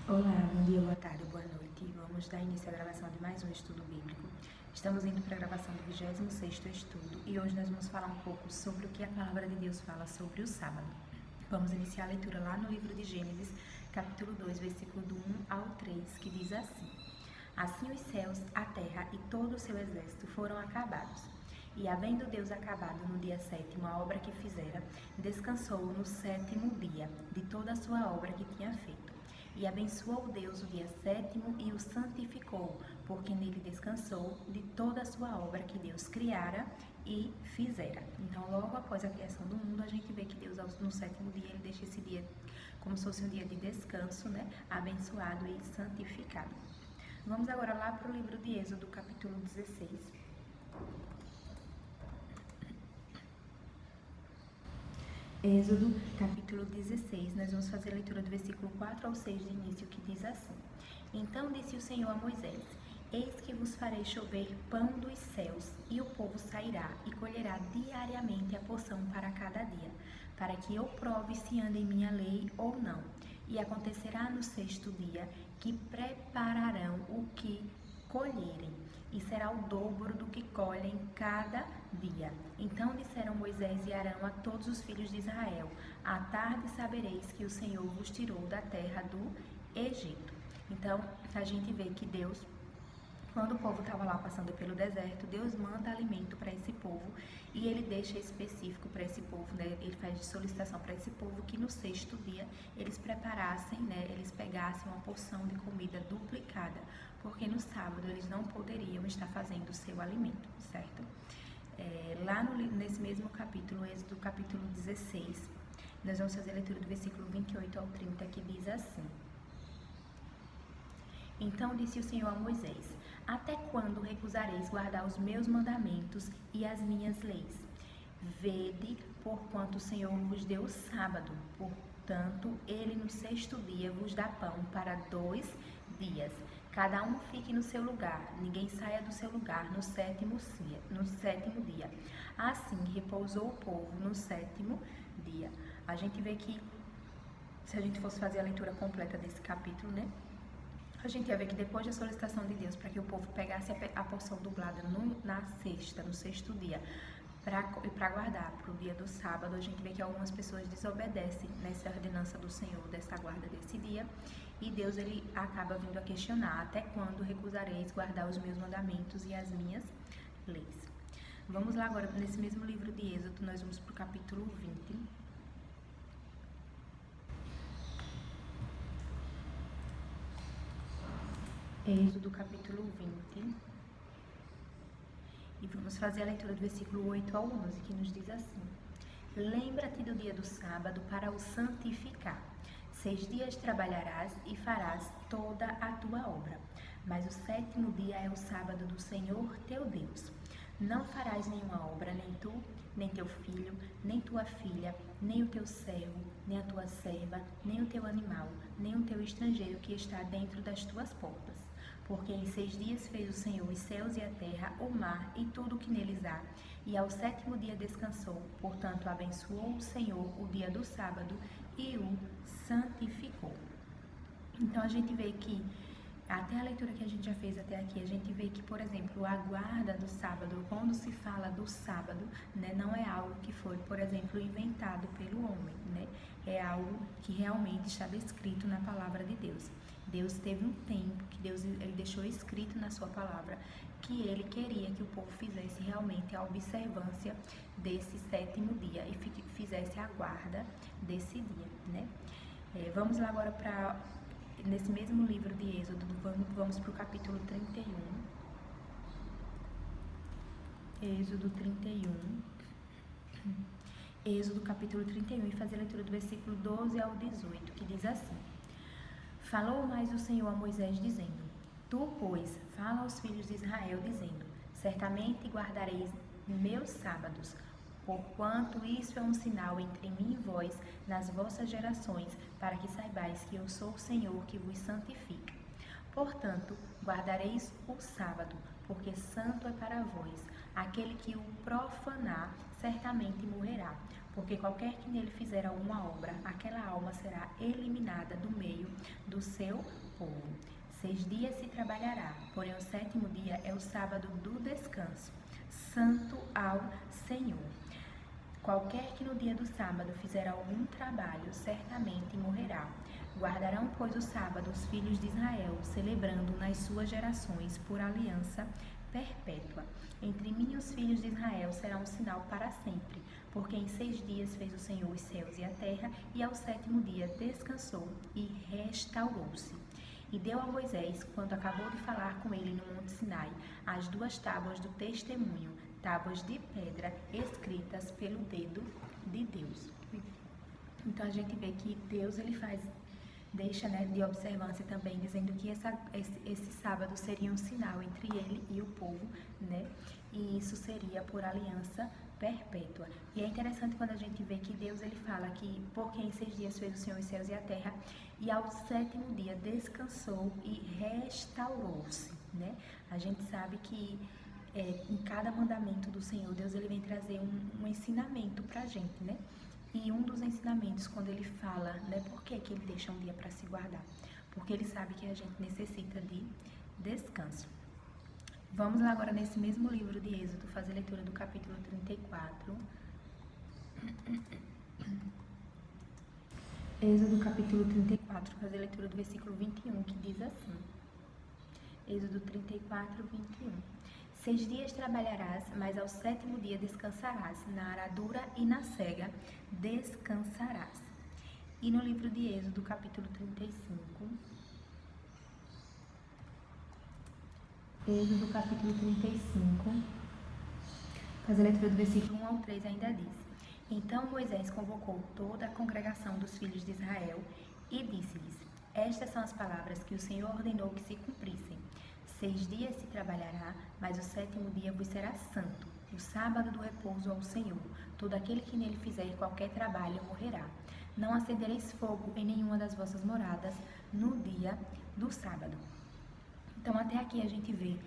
Olá, bom dia, boa tarde, boa noite. Vamos dar início à gravação de mais um estudo bíblico. Estamos indo para a gravação do 26º estudo e hoje nós vamos falar um pouco sobre o que a palavra de Deus fala sobre o sábado. Vamos iniciar a leitura lá no livro de Gênesis, capítulo 2, versículo do 1 ao 3, que diz assim: Assim os céus, a terra e todo o seu exército foram acabados. E havendo Deus acabado no dia 7º a obra que fizera, descansou no 7º dia de toda a sua obra que tinha feito. E abençoou Deus o dia 7º e o santificou, porque nele descansou de toda a sua obra que Deus criara e fizera. Então, logo após a criação do mundo, a gente vê que Deus, no 7º dia, ele deixa esse dia como se fosse um dia de descanso, né? Abençoado e santificado. Vamos agora lá para o livro de Êxodo, capítulo 16. Êxodo, capítulo 16, nós vamos fazer a leitura do versículo 4 ao 6 de início, que diz assim: Então disse o Senhor a Moisés: Eis que vos farei chover pão dos céus, e o povo sairá e colherá diariamente a porção para cada dia, para que eu prove se anda em minha lei ou não. E acontecerá no 6º dia que prepararão o que colherem, e será o dobro do que colhem cada dia. Então disseram Moisés e Arão a todos os filhos de Israel: À tarde sabereis que o Senhor vos tirou da terra do Egito. Então a gente vê que Deus, quando o povo estava lá passando pelo deserto, Deus manda alimento para esse povo e ele deixa específico para esse povo, né? Ele faz solicitação para esse povo que no 6º dia eles preparassem, né? Eles pegassem uma porção de comida duplicada, porque no sábado eles não poderiam estar fazendo o seu alimento, certo? Lá nesse mesmo capítulo, Êxodo capítulo 16, nós vamos fazer a leitura do versículo 28 ao 30, que diz assim: Então disse o Senhor a Moisés: Até quando recusareis guardar os meus mandamentos e as minhas leis? Vede, porquanto o Senhor vos deu o sábado, portanto, ele no 6º dia vos dá pão para 2 dias. Cada um fique no seu lugar, ninguém saia do seu lugar no 7º dia. Assim repousou o povo no 7º dia. A gente vê que, se a gente fosse fazer a leitura completa desse capítulo, né? A gente ia ver que depois da solicitação de Deus para que o povo pegasse a porção dublada no 6º dia, para guardar para o dia do sábado, a gente vê que algumas pessoas desobedecem nessa ordenança do Senhor, dessa guarda desse dia, e Deus ele acaba vindo a questionar: até quando recusareis guardar os meus mandamentos e as minhas leis? Vamos lá agora, nesse mesmo livro de Êxodo, nós vamos para o capítulo 20. Êxodo capítulo 20. E vamos fazer a leitura do versículo 8 ao 11, que nos diz assim: Lembra-te do dia do sábado para o santificar. 6 dias trabalharás e farás toda a tua obra. Mas o 7º dia é o sábado do Senhor teu Deus. Não farás nenhuma obra, nem tu, nem teu filho, nem tua filha, nem o teu servo, nem a tua serva, nem o teu animal, nem o teu estrangeiro que está dentro das tuas portas. Porque em 6 dias fez o Senhor os céus e a terra, o mar e tudo o que neles há, e ao 7º dia descansou. Portanto, abençoou o Senhor o dia do sábado e o santificou. Então, a gente vê que, até a leitura que a gente já fez até aqui, a gente vê que, por exemplo, a guarda do sábado, quando se fala do sábado, né, não é algo que foi, por exemplo, inventado pelo homem, né? É algo que realmente está descrito na palavra de Deus. Deus teve um tempo que ele deixou escrito na sua palavra que ele queria que o povo fizesse realmente a observância desse 7º dia e fizesse a guarda desse dia, né? Vamos lá agora para, nesse mesmo livro de Êxodo, vamos para o capítulo 31. Êxodo 31. Êxodo capítulo 31, e fazer a leitura do versículo 12 ao 18, que diz assim: Falou mais o Senhor a Moisés, dizendo: Tu, pois, fala aos filhos de Israel, dizendo: Certamente guardareis meus sábados, porquanto isso é um sinal entre mim e vós nas vossas gerações, para que saibais que eu sou o Senhor que vos santifica. Portanto, guardareis o sábado, porque santo é para vós. Aquele que o profanar certamente morrerá. porque qualquer que nele fizer alguma obra, aquela alma será eliminada do meio do seu povo. 6 dias se trabalhará, porém o 7º dia é o sábado do descanso, santo ao Senhor. Qualquer que no dia do sábado fizer algum trabalho, certamente morrerá. Guardarão, pois, o sábado os filhos de Israel, celebrando nas suas gerações por aliança perpétua. Entre mim e os filhos de Israel será um sinal para sempre, porque em 6 dias fez o Senhor os céus e a terra, e ao 7º dia descansou e restaurou-se. E deu a Moisés, quando acabou de falar com ele no Monte Sinai, as 2 tábuas do testemunho, tábuas de pedra escritas pelo dedo de Deus. Então a gente vê que Deus ele deixa, né, de observância também, dizendo que esse sábado seria um sinal entre ele e o povo, né? E isso seria por aliança perpétua. E é interessante quando a gente vê que Deus ele fala que porque em 6 dias fez o Senhor os céus e a terra, e ao 7º dia descansou e restaurou-se, né? A gente sabe que em cada mandamento do Senhor, Deus ele vem trazer um ensinamento pra gente, né? E um dos ensinamentos, quando ele fala, né, por que ele deixa um dia para se guardar? Porque ele sabe que a gente necessita de descanso. Vamos lá agora nesse mesmo livro de Êxodo, fazer a leitura do capítulo 34. Êxodo capítulo 34, fazer a leitura do versículo 21, que diz assim. Êxodo 34, 21. 6 dias trabalharás, mas ao 7º dia descansarás, na aradura e na cega descansarás. E no livro de Êxodo, capítulo 35, Êxodo, capítulo 35, fazer a leitura do versículo 1 ao 3 ainda diz: Então Moisés convocou toda a congregação dos filhos de Israel e disse-lhes: Estas são as palavras que o Senhor ordenou que se cumprissem. 6 dias se trabalhará, mas o 7º dia vos será santo, o sábado do repouso ao Senhor. Todo aquele que nele fizer qualquer trabalho morrerá. Não acendereis fogo em nenhuma das vossas moradas no dia do sábado. Então até aqui a gente vê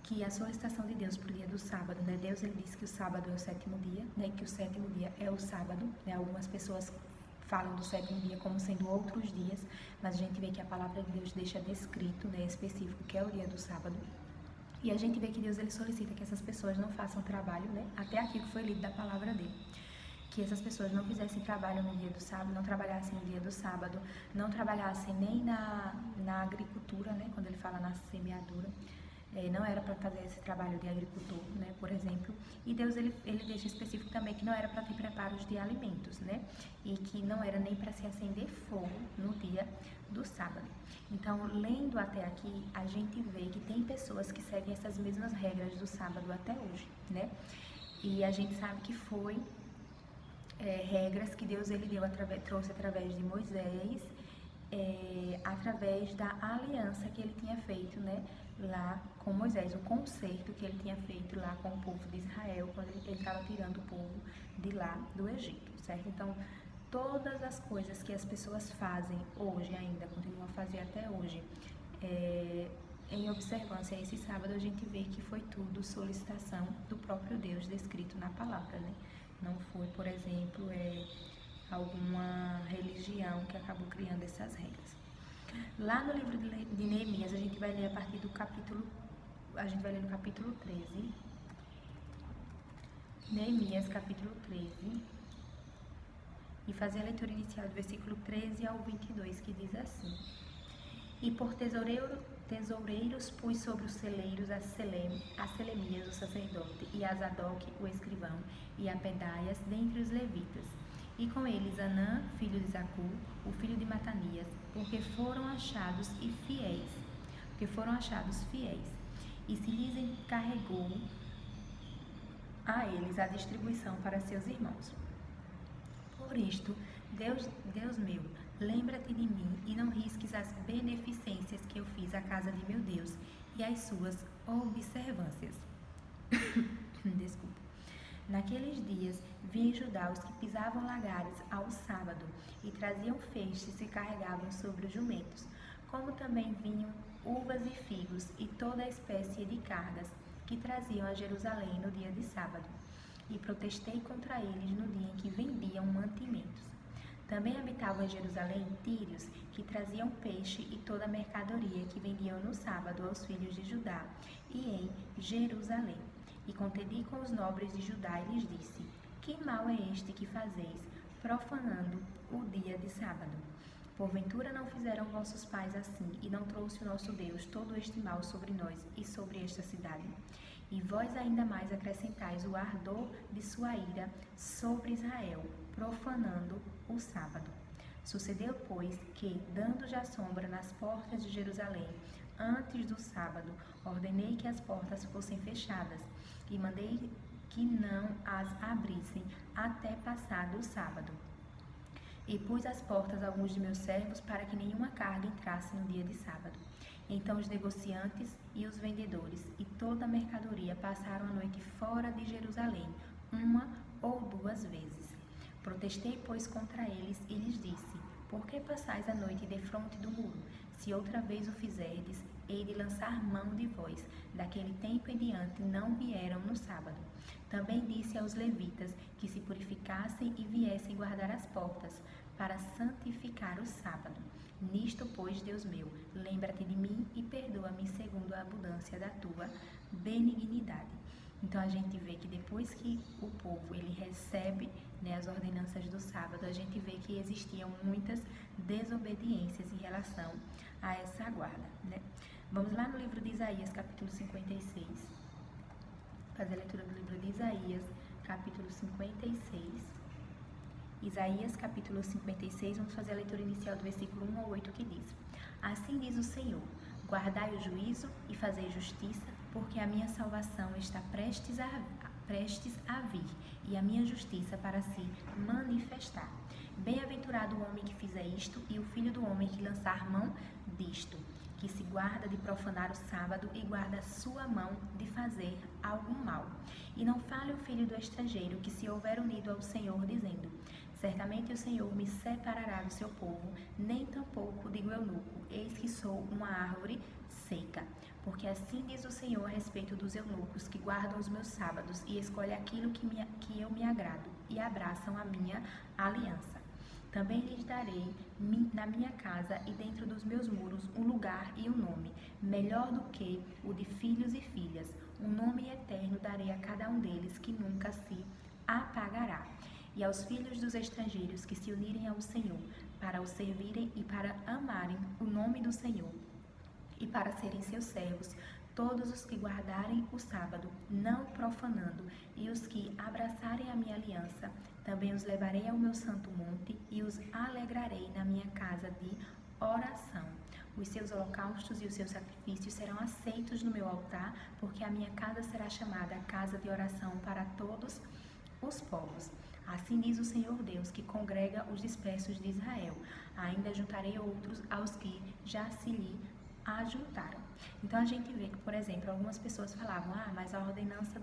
que a solicitação de Deus para o dia do sábado, né? Deus ele disse que o sábado é o 7º dia, né? Que o 7º dia é o sábado, né? Algumas pessoas falam do 7º dia como sendo outros dias, mas a gente vê que a palavra de Deus deixa descrito, né, específico, que é o dia do sábado. E a gente vê que Deus ele solicita que essas pessoas não façam trabalho, né, até aqui que foi lido da palavra dele. Que essas pessoas não fizessem trabalho no dia do sábado, não trabalhassem no dia do sábado, não trabalhassem nem na agricultura, né, quando ele fala na semeadura. Não era para fazer esse trabalho de agricultor, né, por exemplo. E Deus ele deixa específico também que não era para ter preparos de alimentos, né, e que não era nem para se acender fogo no dia do sábado. Então, lendo até aqui, a gente vê que tem pessoas que seguem essas mesmas regras do sábado até hoje, né, e a gente sabe que foi regras que Deus ele trouxe através de Moisés, através da aliança que ele tinha feito, né, lá com Moisés, o concerto que ele tinha feito lá com o povo de Israel, quando ele estava tirando o povo de lá do Egito, certo? Então, todas as coisas que as pessoas fazem hoje ainda, continuam a fazer até hoje, em observância a esse sábado, a gente vê que foi tudo solicitação do próprio Deus descrito na palavra, né? Não foi, por exemplo, alguma religião que acabou criando essas regras. Lá no livro de Neemias, a gente vai ler a partir do capítulo, a gente vai ler no capítulo 13, Neemias capítulo 13, e fazer a leitura inicial do versículo 13 ao 22, que diz assim: E por tesoureiros pus sobre os celeiros a Selemias, o sacerdote, e a Zadok, o escrivão, e a Pedaias, dentre os levitas, e com eles Anã, filho de Zacur, o filho de Matanias, porque foram achados fiéis, e se lhes encarregou a eles a distribuição para seus irmãos. Por isto, Deus meu, lembra-te de mim e não risques as beneficências que eu fiz à casa de meu Deus e as suas observâncias. Desculpa. Naqueles dias, vi em Judá os que pisavam lagares ao sábado e traziam feixes e carregavam sobre os jumentos, como também vinham uvas e figos e toda a espécie de cargas que traziam a Jerusalém no dia de sábado. e protestei contra eles no dia em que vendiam mantimentos. Também habitavam em Jerusalém tírios, que traziam peixe e toda a mercadoria que vendiam no sábado aos filhos de Judá, e em Jerusalém. E contendi com os nobres de Judá e lhes disse: Que mal é este que fazeis, profanando o dia de sábado? Porventura não fizeram vossos pais assim, e não trouxe o nosso Deus todo este mal sobre nós e sobre esta cidade? E vós ainda mais acrescentais o ardor de sua ira sobre Israel, profanando o sábado. Sucedeu, pois, que, dando já sombra nas portas de Jerusalém, antes do sábado, ordenei que as portas fossem fechadas, e mandei que não as abrissem até passado o sábado. E pus às portas alguns de meus servos para que nenhuma carga entrasse no dia de sábado. Então os negociantes e os vendedores e toda a mercadoria passaram a noite fora de Jerusalém, uma ou duas vezes. Protestei, pois, contra eles e lhes disse: Por que passais a noite defronte do muro? Se outra vez o fizerdes, hei de lançar mão de vós. Daquele tempo em diante não vieram no sábado. Também disse aos levitas que se purificassem e viessem guardar as portas, para santificar o sábado. Nisto, pois, Deus meu, lembra-te de mim e perdoa-me segundo a abundância da tua benignidade. Então a gente vê que depois que o povo ele recebe, né, as ordenanças do sábado, a gente vê que existiam muitas desobediências em relação a essa guarda, né? Vamos lá no livro de Isaías, capítulo 56. Fazer a leitura do livro de Isaías, capítulo 56. Isaías, capítulo 56, vamos fazer a leitura inicial do versículo 1 ao 8, que diz: Assim diz o Senhor: Guardai o juízo e fazei justiça, porque a minha salvação está prestes a vir, e a minha justiça para se manifestar. Bem-aventurado o homem que fizer isto, e o filho do homem que lançar mão disto, que se guarda de profanar o sábado e guarda a sua mão de fazer algum mal. E não fale o filho do estrangeiro que se houver unido ao Senhor, dizendo: Certamente o Senhor me separará do seu povo, nem tampouco digo eunuco, eis que sou uma árvore seca. Porque assim diz o Senhor a respeito dos eunucos que guardam os meus sábados e escolhem aquilo que eu me agrado e abraçam a minha aliança. Também lhes darei na minha casa e dentro dos meus muros um lugar e um nome, melhor do que o de filhos e filhas. Um nome eterno darei a cada um deles, que nunca se apagará. E aos filhos dos estrangeiros que se unirem ao Senhor, para o servirem e para amarem o nome do Senhor, e para serem seus servos, todos os que guardarem o sábado, não profanando, e os que abraçarem a minha aliança, também os levarei ao meu santo monte e os alegrarei na minha casa de oração. Os seus holocaustos e os seus sacrifícios serão aceitos no meu altar, porque a minha casa será chamada casa de oração para todos os povos. Assim diz o Senhor Deus, que congrega os dispersos de Israel. Ainda juntarei outros aos que já se lhe ajuntaram. Então a gente vê que, por exemplo, algumas pessoas falavam: mas a ordenança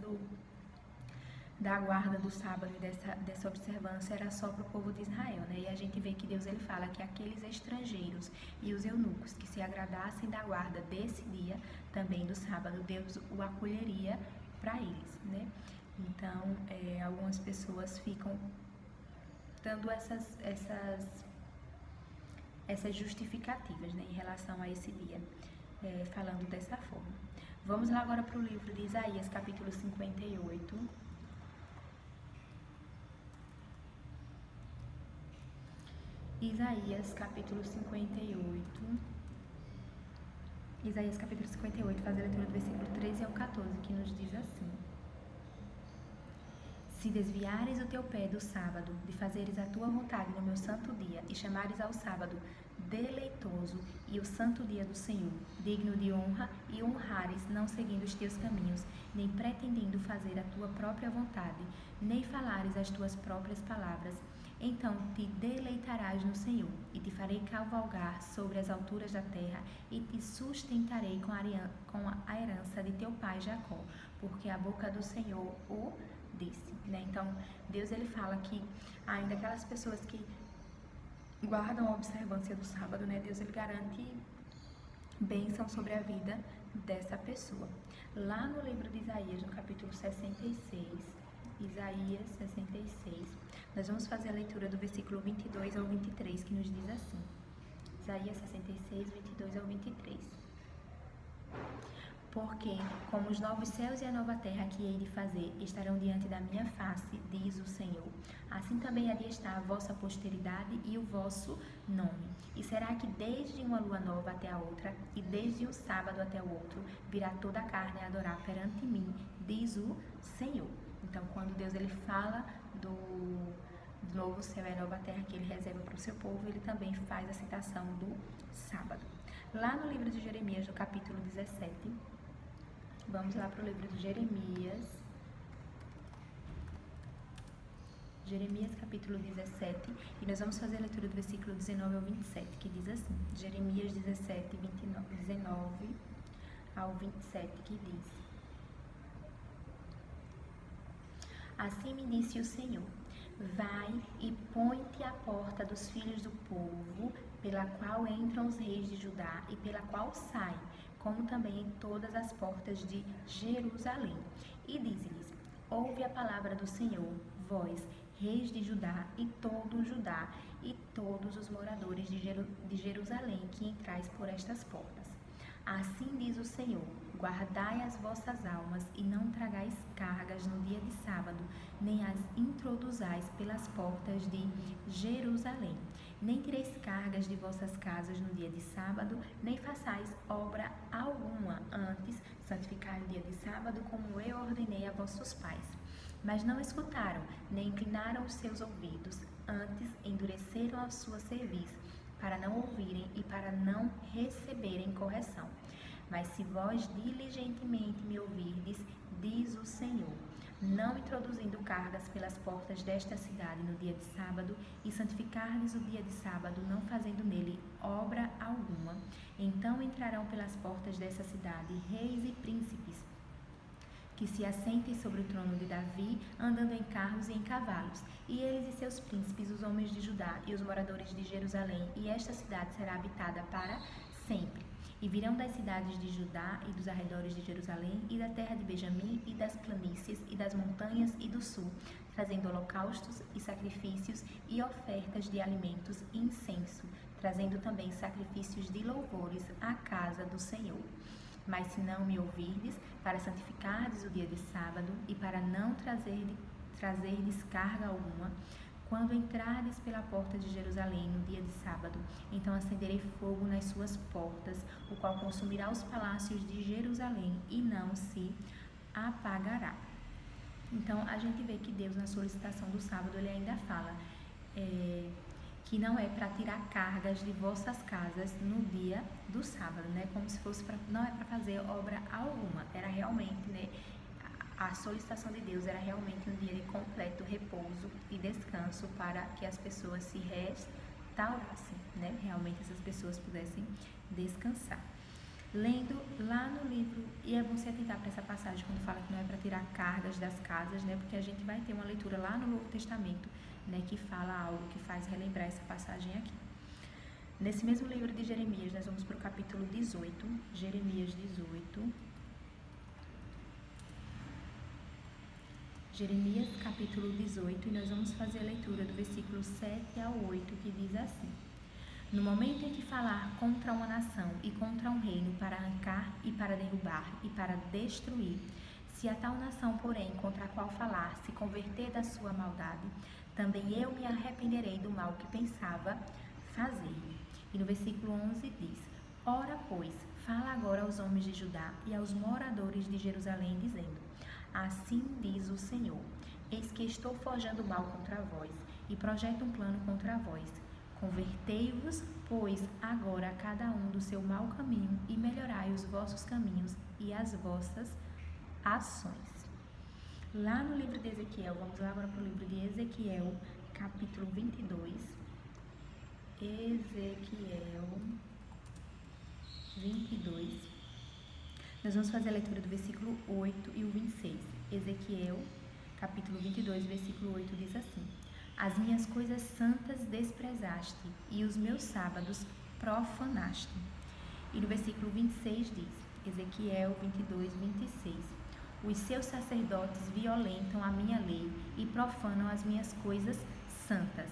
da guarda do sábado e dessa observância era só para o povo de Israel, né? E a gente vê que Deus ele fala que aqueles estrangeiros e os eunucos que se agradassem da guarda desse dia, também do sábado, Deus o acolheria para eles, né? Então, algumas pessoas ficam dando essas justificativas, né, em relação a esse dia, falando dessa forma. Vamos lá agora para o livro de Isaías, capítulo 58. Isaías, capítulo 58. Isaías, capítulo 58, faz a leitura do versículo 13 ao 14, que nos diz assim: Se desviares o teu pé do sábado, de fazeres a tua vontade no meu santo dia, e chamares ao sábado deleitoso e o santo dia do Senhor, digno de honra, e honrares, não seguindo os teus caminhos, nem pretendendo fazer a tua própria vontade, nem falares as tuas próprias palavras, então te deleitarás no Senhor, e te farei cavalgar sobre as alturas da terra, e te sustentarei com a herança de teu pai Jacó, porque a boca do Senhor o disse, né? Então, Deus ele fala que ainda aquelas pessoas que guardam a observância do sábado, né? Deus ele garante bênção sobre a vida dessa pessoa. Lá no livro de Isaías, no capítulo 66, Isaías 66. Nós vamos fazer a leitura do versículo 22 ao 23, que nos diz assim. Isaías 66, 22 ao 23. Porque, como os novos céus e a nova terra que hei de fazer estarão diante da minha face, diz o Senhor, assim também há de estar a vossa posteridade e o vosso nome. E será que desde uma lua nova até a outra, e desde um sábado até o outro, virá toda a carne a adorar perante mim, diz o Senhor. Então, quando Deus ele fala do novo céu e a nova terra que ele reserva para o seu povo, ele também faz a citação do sábado. Lá no livro de Jeremias, no capítulo 17, vamos lá para o livro de Jeremias. Jeremias capítulo 17, e nós vamos fazer a leitura do versículo 19 ao 27, que diz assim, Jeremias 17, 19 ao 27, que diz: Assim me disse o Senhor, vai e põe-te à porta dos filhos do povo, pela qual entram os reis de Judá e pela qual saem, como também em todas as portas de Jerusalém. E dize-lhes, ouve a palavra do Senhor, vós, reis de Judá e todo o Judá e todos os moradores de Jerusalém que entrais por estas portas. Assim diz o Senhor, guardai as vossas almas e não tragais cargas no dia de sábado, nem as introduzais pelas portas de Jerusalém. Nem tireis cargas de vossas casas no dia de sábado, nem façais obra alguma. Antes, santificai o dia de sábado, como eu ordenei a vossos pais. Mas não escutaram, nem inclinaram os seus ouvidos. Antes, endureceram a sua cerviz, para não ouvirem e para não receberem correção. Mas se vós diligentemente me ouvirdes, diz o Senhor, não introduzindo cargas pelas portas desta cidade no dia de sábado, e santificardes o dia de sábado, não fazendo nele obra alguma, então entrarão pelas portas dessa cidade reis e príncipes, que se assentem sobre o trono de Davi, andando em carros e em cavalos, e eles e seus príncipes, os homens de Judá e os moradores de Jerusalém, e esta cidade será habitada para sempre. E virão das cidades de Judá e dos arredores de Jerusalém, e da terra de Benjamim, e das planícies, e das montanhas e do sul, trazendo holocaustos e sacrifícios, e ofertas de alimentos e incenso, trazendo também sacrifícios de louvores à casa do Senhor. Mas se não me ouvirdes, para santificardes o dia de sábado, e para não trazerdes carga alguma, quando entrardes pela porta de Jerusalém no dia de sábado, então acenderei fogo nas suas portas, o qual consumirá os palácios de Jerusalém e não se apagará. Então, a gente vê que Deus, na solicitação do sábado, ele ainda fala que não é para tirar cargas de vossas casas no dia do sábado, né? Como se fosse não é para fazer obra alguma. Era realmente, né? A solicitação de Deus era realmente um dia de completo repouso e descanso para que as pessoas se restaurassem, né? Realmente essas pessoas pudessem descansar. Lendo lá no livro, e é bom se atentar para essa passagem quando fala que não é para tirar cargas das casas, né? Porque a gente vai ter uma leitura lá no Novo Testamento, né? Que fala algo que faz relembrar essa passagem aqui. Nesse mesmo livro de Jeremias, nós vamos para o capítulo 18, Jeremias 18. Jeremias capítulo 18, e nós vamos fazer a leitura do versículo 7 ao 8, que diz assim: No momento em que falar contra uma nação e contra um reino para arrancar e para derrubar e para destruir, se a tal nação, porém, contra a qual falar, se converter da sua maldade, também eu me arrependerei do mal que pensava fazer. E no versículo 11 diz: Ora, pois, fala agora aos homens de Judá e aos moradores de Jerusalém, dizendo: Assim diz o Senhor, eis que estou forjando mal contra vós, e projeto um plano contra vós. Convertei-vos, pois, agora a cada um do seu mau caminho, e melhorai os vossos caminhos e as vossas ações. Lá no livro de Ezequiel, vamos lá agora para o livro de Ezequiel, capítulo 22. Ezequiel 22. Nós vamos fazer a leitura do versículo 8 e o 26. Ezequiel, capítulo 22, versículo 8, diz assim: As minhas coisas santas desprezaste, e os meus sábados profanaste. E no versículo 26 diz, Ezequiel 22, 26: Os seus sacerdotes violentam a minha lei e profanam as minhas coisas santas.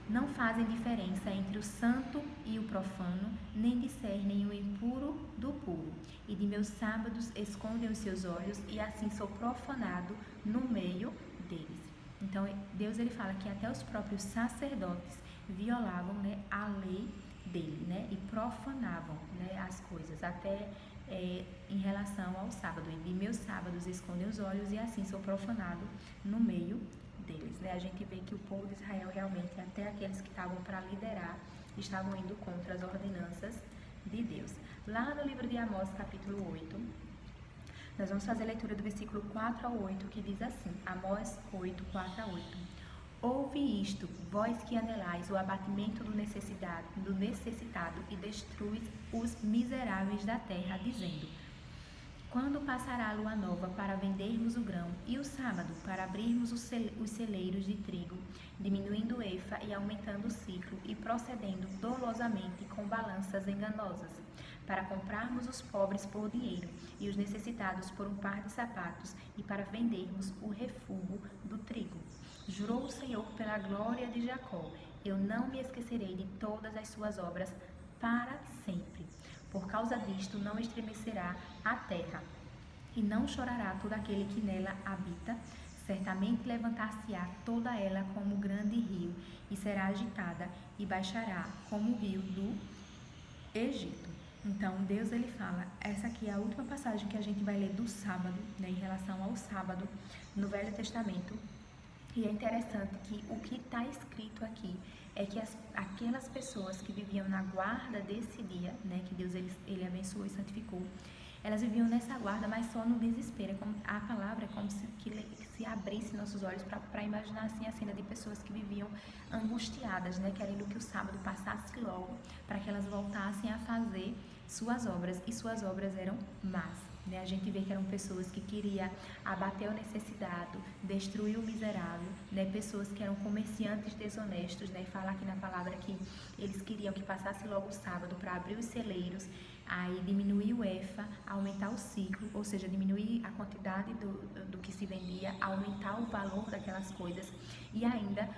Não fazem diferença entre o santo e o profano, nem discernem o impuro do puro. E de meus sábados escondem os seus olhos, e assim sou profanado no meio deles. Então, Deus ele fala que até os próprios sacerdotes violavam, né, a lei dele, né, e profanavam, né, as coisas, até em relação ao sábado. E de meus sábados escondem os olhos, e assim sou profanado no meio deles, né? A gente vê que o povo de Israel realmente, até aqueles que estavam para liderar, estavam indo contra as ordenanças de Deus. Lá no livro de Amós, capítulo 8, nós vamos fazer a leitura do versículo 4 ao 8, que diz assim, Amós 8, 4 a 8. Ouve isto, vós que anelais o abatimento do necessitado e destruis os miseráveis da terra, dizendo, quando passará a lua nova para vendermos o grão, e o sábado para abrirmos os celeiros de trigo, diminuindo o efa e aumentando o ciclo, e procedendo dolosamente com balanças enganosas, para comprarmos os pobres por dinheiro, e os necessitados por um par de sapatos, e para vendermos o refúgio do trigo. Jurou o Senhor pela glória de Jacó, eu não me esquecerei de todas as suas obras para sempre. Por causa disto não estremecerá a terra, e não chorará todo aquele que nela habita. Certamente levantar-se-á toda ela como um grande rio, e será agitada, e baixará como o rio do Egito. Então, Deus ele fala, essa aqui é a última passagem que a gente vai ler do sábado, né, em relação ao sábado, no Velho Testamento. E é interessante que o que está escrito aqui é que aquelas pessoas que viviam na guarda desse dia, né, que Deus ele abençoou e santificou, elas viviam nessa guarda, mas só no desespero. A palavra é como se abrisse nossos olhos para imaginar assim a cena de pessoas que viviam angustiadas, né, querendo que o sábado passasse logo, para que elas voltassem a fazer suas obras, e suas obras eram más. A gente vê que eram pessoas que queriam abater o necessitado, destruir o miserável, né? Pessoas que eram comerciantes desonestos, né? Fala aqui na palavra que eles queriam que passasse logo o sábado para abrir os celeiros, aí diminuir o efa, aumentar o ciclo, ou seja, diminuir a quantidade do que se vendia, aumentar o valor daquelas coisas e ainda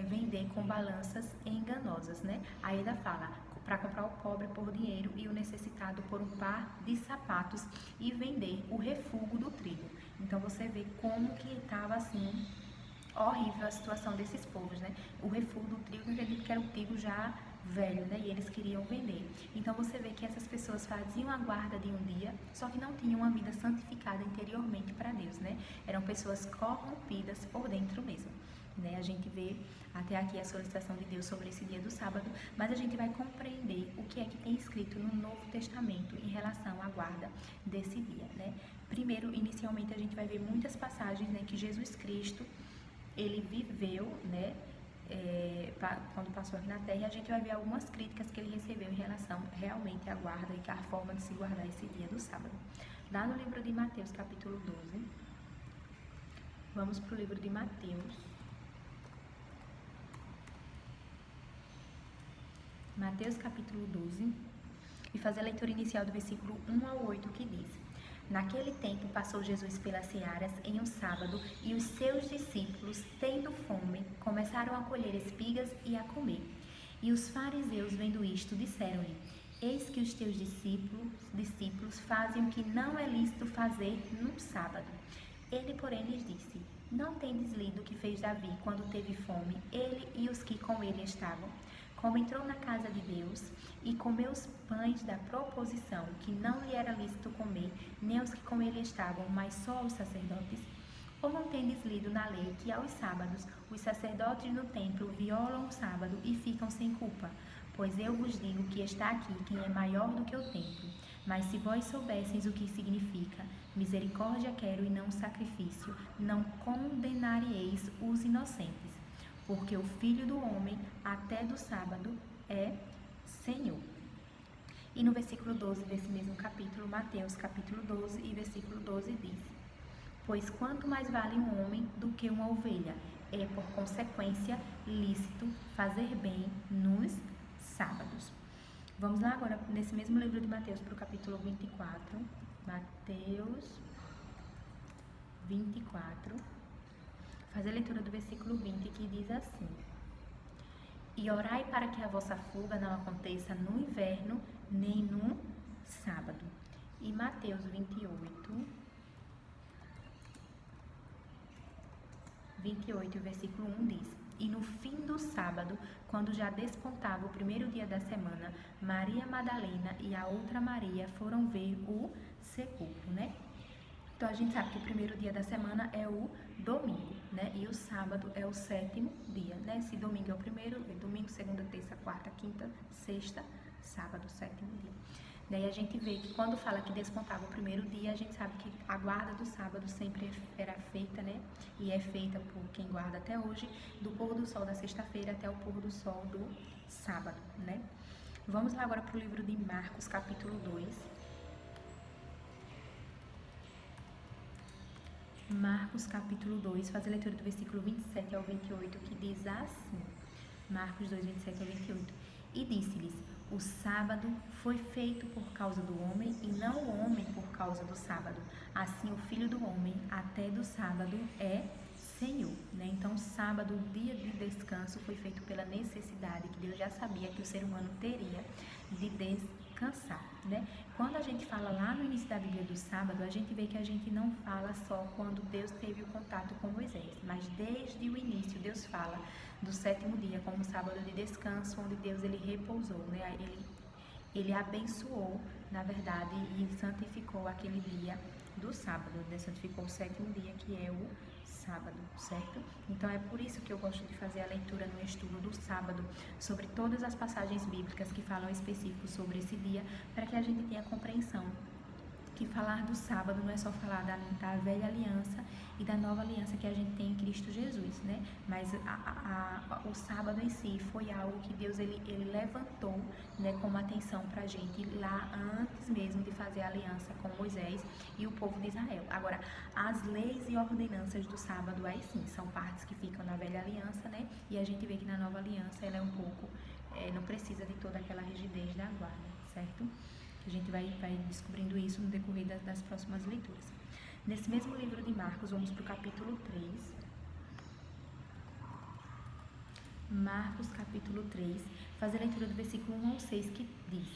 vender com balanças enganosas, né? Aí ainda fala para comprar o pobre por dinheiro e o necessitado por um par de sapatos e vender o refúgio do trigo. Então você vê como que estava assim horrível a situação desses povos, né? O refúgio do trigo, eu acredito que era um trigo já velho, né? E eles queriam vender. Então você vê que essas pessoas faziam a guarda de um dia, só que não tinham uma vida santificada interiormente para Deus, né? Eram pessoas corrompidas por dentro mesmo. Né? A gente vê até aqui a solicitação de Deus sobre esse dia do sábado, mas a gente vai compreender o que é que tem escrito no Novo Testamento em relação à guarda desse dia, né? Primeiro, inicialmente, a gente vai ver muitas passagens, né, que Jesus Cristo, ele viveu, né, quando passou aqui na Terra, e a gente vai ver algumas críticas que ele recebeu em relação realmente à guarda e à forma de se guardar esse dia do sábado. Lá no livro de Mateus, capítulo 12, vamos para o livro de Mateus. Mateus capítulo 12, e fazer a leitura inicial do versículo 1 ao 8, que diz: Naquele tempo passou Jesus pelas searas em um sábado, e os seus discípulos, tendo fome, começaram a colher espigas e a comer. E os fariseus, vendo isto, disseram-lhe: Eis que os teus discípulos fazem o que não é lícito fazer no sábado. Ele, porém, lhes disse: Não tendes lido o que fez Davi quando teve fome, ele e os que com ele estavam? Como entrou na casa de Deus e comeu os pães da proposição, que não lhe era lícito comer, nem os que com ele estavam, mas só os sacerdotes? Ou não tendes lido na lei que aos sábados os sacerdotes no templo violam o sábado e ficam sem culpa? Pois eu vos digo que está aqui quem é maior do que o templo. Mas se vós soubesseis o que significa, misericórdia quero e não sacrifício, não condenareis os inocentes. Porque o Filho do Homem, até do sábado, é Senhor. E no versículo 12 desse mesmo capítulo, Mateus capítulo 12 e versículo 12 diz: Pois quanto mais vale um homem do que uma ovelha, é por consequência lícito fazer bem nos sábados. Vamos lá agora, nesse mesmo livro de Mateus, para o capítulo 24. Mateus 24. Faz a leitura do versículo 20, que diz assim: E orai para que a vossa fuga não aconteça no inverno, nem no sábado. E Mateus 28, versículo 1 diz: E no fim do sábado, quando já despontava o primeiro dia da semana, Maria Madalena e a outra Maria foram ver o sepulcro, né? Então, a gente sabe que o primeiro dia da semana é o domingo, né? E o sábado é o 7º dia, né? Se domingo é o primeiro, é domingo, segunda, terça, quarta, quinta, sexta, sábado, 7º dia. Daí a gente vê que quando fala que despontava o primeiro dia, a gente sabe que a guarda do sábado sempre era feita, né? E é feita por quem guarda até hoje, do pôr do sol da sexta-feira até o pôr do sol do sábado, né? Vamos lá agora para o livro de Marcos, capítulo 2. Marcos capítulo 2, faz a leitura do versículo 27 ao 28, que diz assim, Marcos 2, 27 ao 28. E disse-lhes: O sábado foi feito por causa do homem, e não o homem por causa do sábado. Assim o Filho do Homem, até do sábado, é Senhor, né? Então, sábado, o dia de descanso, foi feito pela necessidade que Deus já sabia que o ser humano teria de descansar, né? Quando a gente fala lá no início da Bíblia do sábado, a gente vê que a gente não fala só quando Deus teve o contato com Moisés, mas desde o início Deus fala do 7º dia como sábado de descanso, onde Deus ele repousou, né? Ele abençoou, na verdade, e santificou aquele dia do sábado, né? Santificou o 7º dia, que é o sábado, certo? Então é por isso que eu gosto de fazer a leitura no estudo do sábado, sobre todas as passagens bíblicas que falam específico sobre esse dia, para que a gente tenha compreensão que falar do sábado não é só falar da velha aliança e da nova aliança que a gente tem em Cristo Jesus, né? Mas o sábado em si foi algo que Deus ele levantou, né, como atenção para a gente lá antes mesmo de fazer a aliança com Moisés e o povo de Israel. Agora, as leis e ordenanças do sábado, aí sim, são partes que ficam na velha aliança, né? E a gente vê que na nova aliança ela é um pouco, não precisa de toda aquela rigidez da guarda, certo? A gente vai descobrindo isso no decorrer das próximas leituras. Nesse mesmo livro de Marcos, vamos para o capítulo 3. Marcos, capítulo 3, faz a leitura do versículo 1 ao 6, que diz: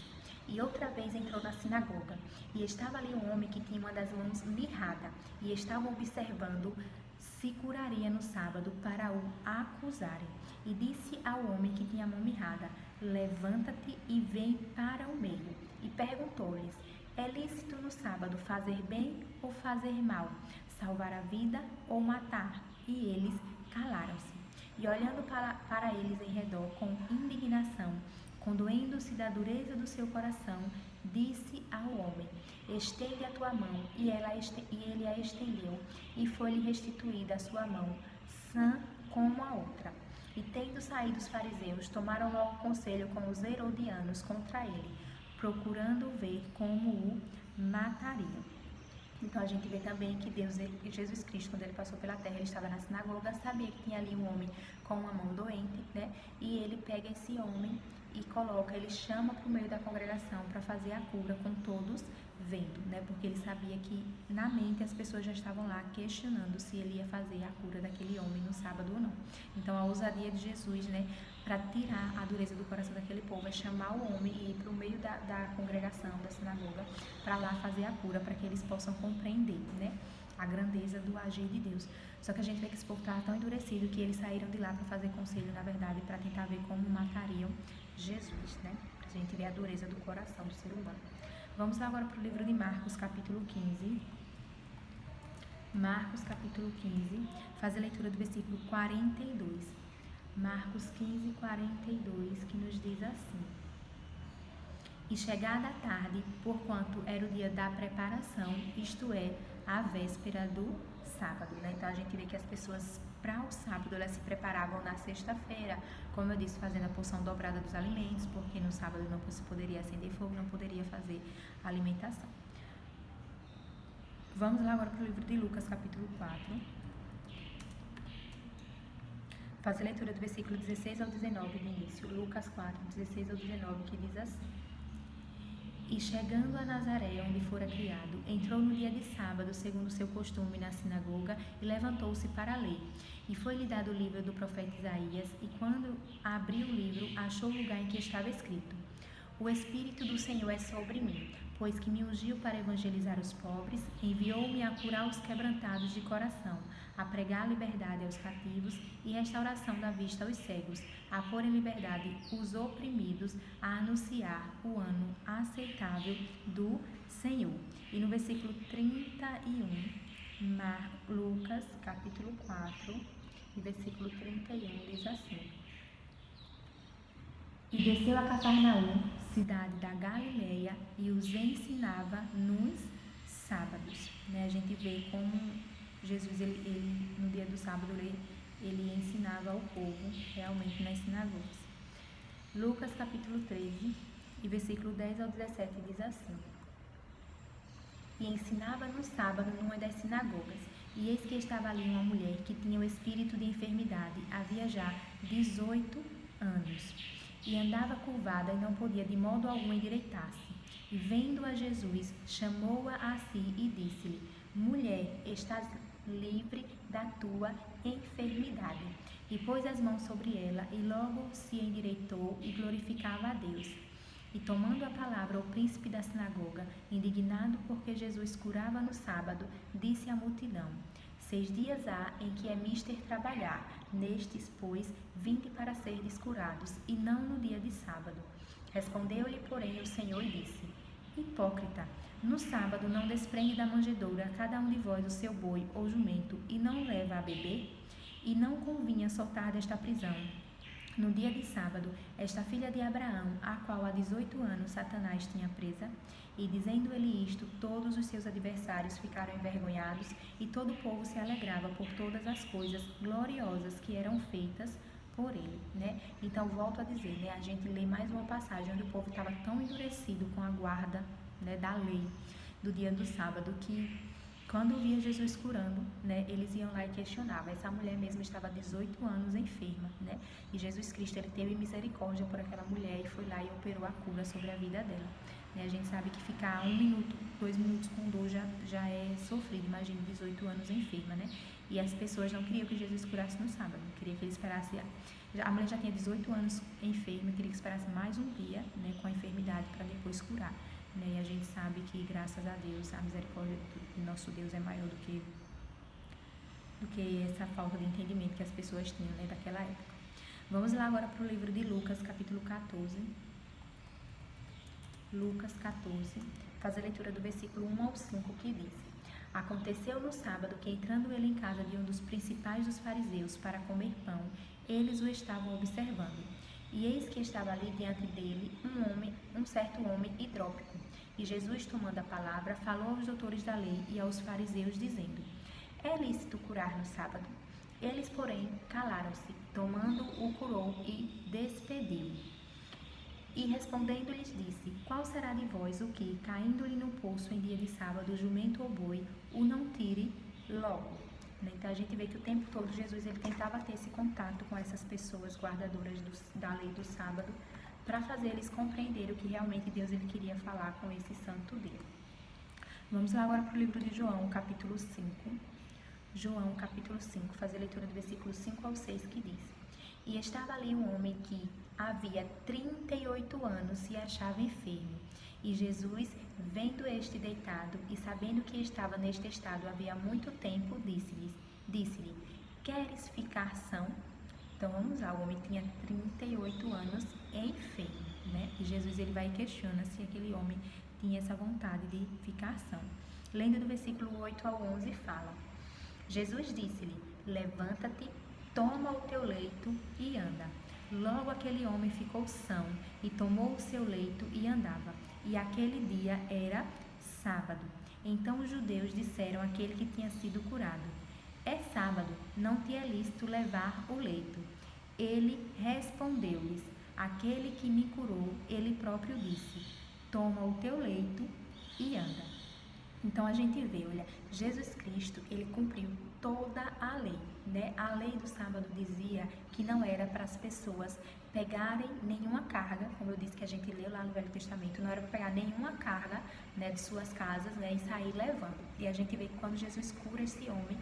E outra vez entrou na sinagoga, e estava ali um homem que tinha uma das mãos mirrada, e estava observando se curaria no sábado para o acusarem. E disse ao homem que tinha a mão mirrada: Levanta-te e vem para o meio. E perguntou-lhes: É lícito no sábado fazer bem ou fazer mal? Salvar a vida ou matar? E eles calaram-se. E olhando para eles em redor com indignação, condoendo-se da dureza do seu coração, disse ao homem: Estende a tua mão. E ele a estendeu, e foi-lhe restituída a sua mão, sã como a outra. E tendo saído os fariseus, tomaram logo conselho com os herodianos contra ele, procurando ver como o matariam. Então a gente vê também que Jesus Cristo, quando ele passou pela terra, ele estava na sinagoga, sabia que tinha ali um homem com uma mão doente, né? E ele pega esse homem e ele chama para o meio da congregação para fazer a cura, com todos vendo, né? Porque ele sabia que na mente as pessoas já estavam lá questionando se ele ia fazer a cura daquele homem no sábado ou não. Então a ousadia de Jesus, né, para tirar a dureza do coração daquele povo, é chamar o homem e ir para o meio da congregação, da sinagoga, para lá fazer a cura, para que eles possam compreender, né, a grandeza do agir de Deus. Só que a gente vê que esse povo estava tão endurecido que eles saíram de lá para fazer conselho, na verdade, para tentar ver como matariam Jesus, né? Para a gente ver a dureza do coração do ser humano. Vamos agora para o livro de Marcos, capítulo 15. Marcos, capítulo 15, faz a leitura do versículo 42. Marcos 15, 42, que nos diz assim: E chegada a tarde, porquanto era o dia da preparação, isto é, a véspera do sábado, né? Então a gente vê que as pessoas, para o sábado, elas se preparavam na sexta-feira, como eu disse, fazendo a porção dobrada dos alimentos, porque no sábado não se poderia acender fogo, não poderia fazer alimentação. Vamos lá agora para o livro de Lucas, capítulo 4. Faz a leitura do versículo 16 ao 19 do início. Lucas 4, 16 ao 19, que diz assim: E chegando a Nazaré, onde fora criado, entrou no dia de sábado, segundo seu costume, na sinagoga, e levantou-se para ler. E foi-lhe dado o livro do profeta Isaías, e quando abriu o livro, achou o lugar em que estava escrito: O Espírito do Senhor é sobre mim, pois que me ungiu para evangelizar os pobres, enviou-me a curar os quebrantados de coração, a pregar a liberdade aos cativos e restauração da vista aos cegos, a pôr em liberdade os oprimidos, a anunciar o ano aceitável do Senhor. E no versículo 31, Lucas, capítulo 4, e versículo 31, diz assim: E desceu a Cafarnaum, cidade da Galileia, e os ensinava nos sábados. A gente vê como Jesus, ele no dia do sábado, ele ensinava ao povo realmente nas sinagogas. Lucas capítulo 13, e versículo 10 ao 17 diz assim: E ensinava no sábado numa das sinagogas, e eis que estava ali uma mulher que tinha o espírito de enfermidade, havia já 18 anos, e andava curvada e não podia de modo algum endireitar-se. E vendo a Jesus, chamou-a a si e disse-lhe: Mulher, estás livre da tua enfermidade. E pôs as mãos sobre ela, e logo se endireitou e glorificava a Deus. E tomando a palavra o príncipe da sinagoga, indignado porque Jesus curava no sábado, disse à multidão: 6 dias há em que é mister trabalhar, nestes, pois, vinde para serdes curados, e não no dia de sábado. Respondeu-lhe, porém, o Senhor e disse: Hipócrita, no sábado não desprende da manjedoura cada um de vós o seu boi ou jumento, e não leva a beber? E não convinha soltar desta prisão, no dia de sábado, esta filha de Abraão, a qual há 18 anos Satanás tinha presa? E dizendo ele isto, todos os seus adversários ficaram envergonhados, e todo o povo se alegrava por todas as coisas gloriosas que eram feitas por ele, Então, volto a dizer, a gente lê mais uma passagem onde o povo estava tão endurecido com a guarda, da lei do dia do sábado, que quando via Jesus curando, eles iam lá e questionavam. Essa mulher mesmo estava há 18 anos enferma, E Jesus Cristo, ele teve misericórdia por aquela mulher e foi lá e operou a cura sobre a vida dela. A gente sabe que ficar 1 minuto, 2 minutos com dor já é sofrido. Imagine 18 anos enferma, E as pessoas não queriam que Jesus curasse no sábado, queria que ele esperasse. A mulher já tinha 18 anos enferma, queria que esperasse mais um dia, com a enfermidade para depois curar. E a gente sabe que, graças a Deus, a misericórdia do nosso Deus é maior do que essa falta de entendimento que as pessoas tinham, daquela época. Vamos lá agora para o livro de Lucas, capítulo 14. Lucas 14, faz a leitura do versículo 1 ao 5, que diz: Aconteceu no sábado que, entrando ele em casa de um dos principais dos fariseus para comer pão, eles o estavam observando. E eis que estava ali diante dele um certo homem hidrópico. E Jesus, tomando a palavra, falou aos doutores da lei e aos fariseus, dizendo: É lícito curar no sábado? Eles, porém, calaram-se. Tomando, o curou e despediu. E respondendo-lhes disse: Qual será de vós o que, caindo-lhe no poço em dia de sábado, jumento ou boi, o não tire logo? Então a gente vê que o tempo todo Jesus, ele tentava ter esse contato com essas pessoas guardadoras da lei do sábado, para fazer eles compreenderem o que realmente Deus, ele queria falar com esse santo dia. Vamos lá agora para o livro de João, capítulo 5. João, capítulo 5, fazer a leitura do versículo 5 ao 6, que diz: E estava ali um homem que havia 38 anos se achava enfermo. E Jesus, vendo este deitado e sabendo que estava neste estado havia muito tempo, disse-lhe: Queres ficar são? Então vamos lá, o homem tinha 38 anos enfermo, E Jesus, ele vai e questiona se aquele homem tinha essa vontade de ficar são. Lendo do versículo 8 ao 11 fala: Jesus disse-lhe: Levanta-te, toma o teu leito e anda. Logo aquele homem ficou são e tomou o seu leito e andava. E aquele dia era sábado. Então os judeus disseram àquele que tinha sido curado: É sábado, não te é lícito levar o leito. Ele respondeu-lhes: Aquele que me curou, ele próprio disse: Toma o teu leito e anda. Então a gente vê, olha, Jesus Cristo, ele cumpriu toda a lei, né? A lei do sábado dizia que não era para as pessoas pegarem nenhuma carga, como eu disse que a gente leu lá no Velho Testamento, não era para pegar nenhuma carga, né, de suas casas, né, e sair levando. E a gente vê que quando Jesus cura esse homem,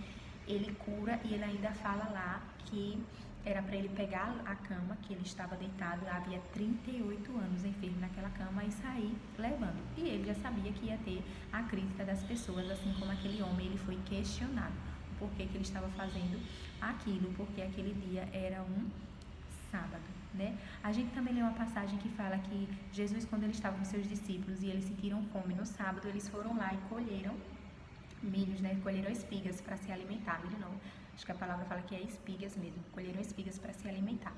ele cura e ele ainda fala lá que era para ele pegar a cama que ele estava deitado, havia 38 anos enfermo naquela cama, e sair levando. E ele já sabia que ia ter a crítica das pessoas, assim como aquele homem, ele foi questionado o porquê que ele estava fazendo aquilo, porque aquele dia era um sábado, né? A gente também lê uma passagem que fala que Jesus, quando ele estava com seus discípulos e eles sentiram fome no sábado, eles foram lá e colheram milhos, né? Colheram espigas para se alimentar. Milho não, acho que a palavra fala que é espigas mesmo. Colheram espigas para se alimentar.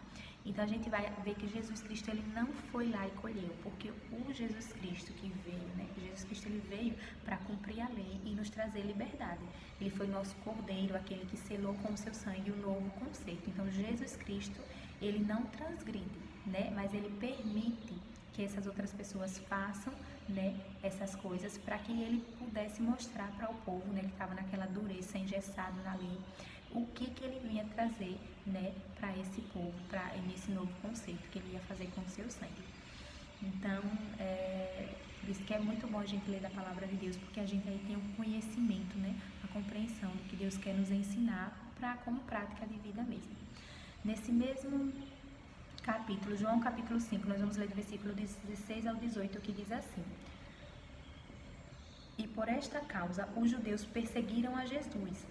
Então a gente vai ver que Jesus Cristo, ele não foi lá e colheu, porque o Jesus Cristo que veio, né? Jesus Cristo, ele veio para cumprir a lei e nos trazer liberdade. Ele foi nosso cordeiro, aquele que selou com o seu sangue o novo concerto. Então Jesus Cristo, ele não transgride, né? Mas ele permite que essas outras pessoas façam, né, essas coisas, para que ele pudesse mostrar para o povo, né, que estava naquela dureza, engessado na lei, o que ele vinha trazer, né, para esse povo, para nesse novo conceito que ele ia fazer com o seu sangue. Então, por isso que é muito bom a gente ler da palavra de Deus, porque a gente aí tem o conhecimento, né, a compreensão do que Deus quer nos ensinar como prática de vida mesmo. Nesse mesmo capítulo, João capítulo 5, nós vamos ler do versículo 16 ao 18, que diz assim: E por esta causa os judeus perseguiram a Jesus